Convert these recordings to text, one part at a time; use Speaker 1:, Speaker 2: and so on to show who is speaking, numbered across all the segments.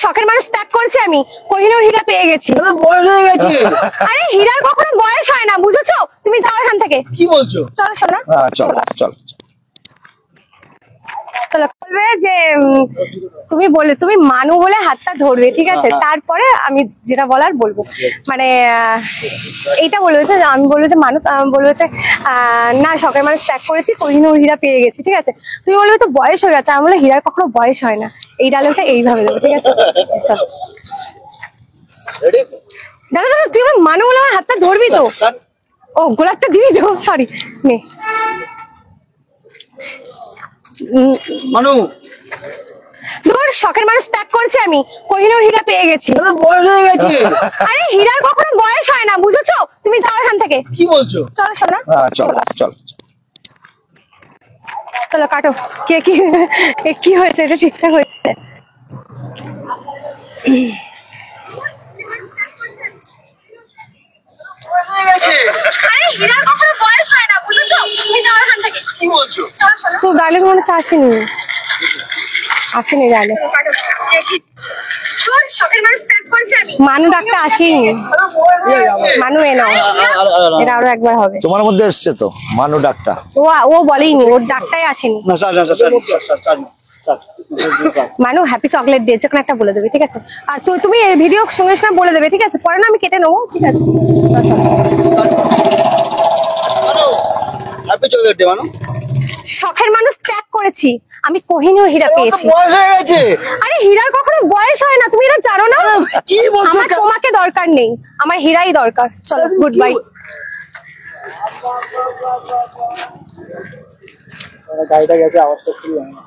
Speaker 1: শখের মানুষ ত্যাগ করছি আমি, কোহিনূর হীরা পেয়ে গেছি।
Speaker 2: বয়স হয়ে গেছে।
Speaker 1: আরে হীরার কখনো বয়স হয় না, বুঝেছো? তুমি যাও এখান থেকে।
Speaker 2: কি বলছো?
Speaker 1: চলো শোনা,
Speaker 3: চলো চলো
Speaker 1: চলো। বলবে যে তুমি বলে, তুমি মানু বলে হাতটা ধরবে, ঠিক আছে? তারপরে আমি যেটা বলার বলবো, মানে এইটা বলবে যে, আমি বলবো যে মানু, বলবো যে না শখের মানুষ ত্যাগ করেছি, কোহিনূর হীরা পেয়ে গেছি, ঠিক আছে? তুমি বলবে তো বয়স হয়ে গেছে, আমি বলবো হীরার কখনো বয়স হয় না। এই ডায়লগটা এইভাবে দেবো, ঠিক আছে? চলো দাদা, দাদা তুই আমার মানু বলে আমার হাতটা ধরবি তো? ও গোলাপটা দিবি তো? সরি, নে।
Speaker 2: মানু,
Speaker 1: ধর শখের মানুষ ত্যাগ করছি আমি, কোহিনূর হীরা পেয়ে গেছি।
Speaker 2: বয়স হয়ে গেছে।
Speaker 1: আরে হীরার কখনো বয়স হয় না, বুঝেছো? তুমি যাও এখান থেকে।
Speaker 2: কি বলছো?
Speaker 1: চলো শোনা,
Speaker 3: চলো
Speaker 1: চলো কাটো। কে কি হয়েছে? এটা ঠিকঠাক হয়েছে? আরে হীরার কখনো বয়স হয় না, বুঝেছো? তুমি যাও এখান থেকে।
Speaker 2: কি বলছো?
Speaker 1: তো ডায়লগ মনে হচ্ছে আসেনি ডায়লগ। শখের মানুষ ত্যাগ করছি আমি, মানু ডাকটা আসেনি। মানু এনো, এটা আরো একবার হবে।
Speaker 3: তোমার মধ্যে এসছে তো মানু ডাকটা।
Speaker 1: ও বলেইনি, ওর ডাকটাই আসেনি। মানু হ্যাপি চকলেট দিয়েছে, কোনো একটা বলে দেবে, ঠিক আছে? আর তুমি ভিডিও সঙ্গে সঙ্গে বলে দেবে, ঠিক আছে? পরে না আমি কেটে নেবো, ঠিক আছে? শখের মানুষ ত্যাগ করেছি আমি, কোহিনূর হীরা পেয়েছি। আরে হীরার কখনো বয়স হয় না, তুমি এটা জানো না?
Speaker 2: কি বলছো?
Speaker 1: আমার তোমাকে দরকার নেই, আমার হীরাই দরকার। চলো গুড বাই।
Speaker 2: গাড়িটা গেছে, আওয়াজটা শুরু হয় না।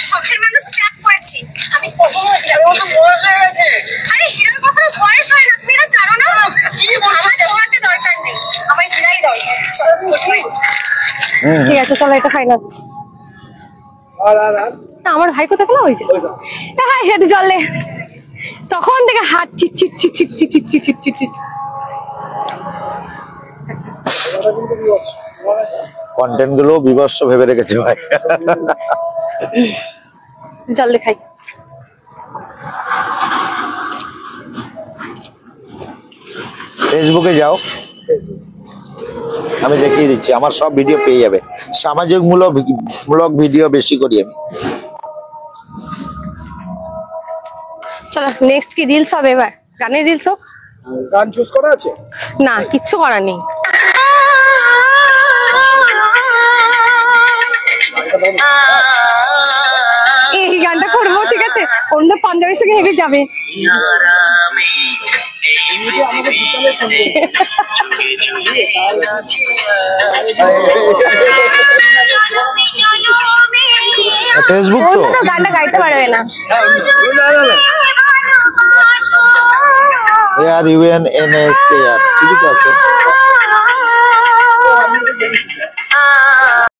Speaker 1: শখের মানুষ ত্যাগ করেছি আমি, কোহিনূর হীরা পেয়েছি। আরে হীরার কখনো বয়স হয় না, তুমি এটা জানো না?
Speaker 2: কি বলছো?
Speaker 1: আমার তোমাকে দরকার নেই, আমার হীরাই দরকার। চলো গুড বাই। ঠিক আছে চলো, এটা ফাইনাল। আমার ভাই কোথায় গেল? ওই যে হ্যাঁ, হেঁটে জলে তখন থেকে হাত চিট।
Speaker 3: কন্টেন্ট গুলো বিভৎস ভেবে রেখেছে ভাই।
Speaker 1: জল দেখাই।
Speaker 3: ফেসবুকে যাও, আমি দেখিয়ে দিচ্ছি, আমার সব ভিডিও পেয়ে যাবে। সামাজিক মূলক ভিডিও বেশি করি আমি।
Speaker 1: চলো নেক্সট কি রিলস হবে? এবার গানের রিলস হোক।
Speaker 2: গান চুজ করা আছে?
Speaker 1: না, কিচ্ছু করার নেই। এই গানটা করবো, ঠিক আছে? অন্য পাঞ্জাবির সঙ্গে হেঁটে যাবে।
Speaker 3: ফেসবুক তো
Speaker 1: গানটা গাইতে পারবে না।
Speaker 3: ARUNNSKR ঠিকই তো আছে।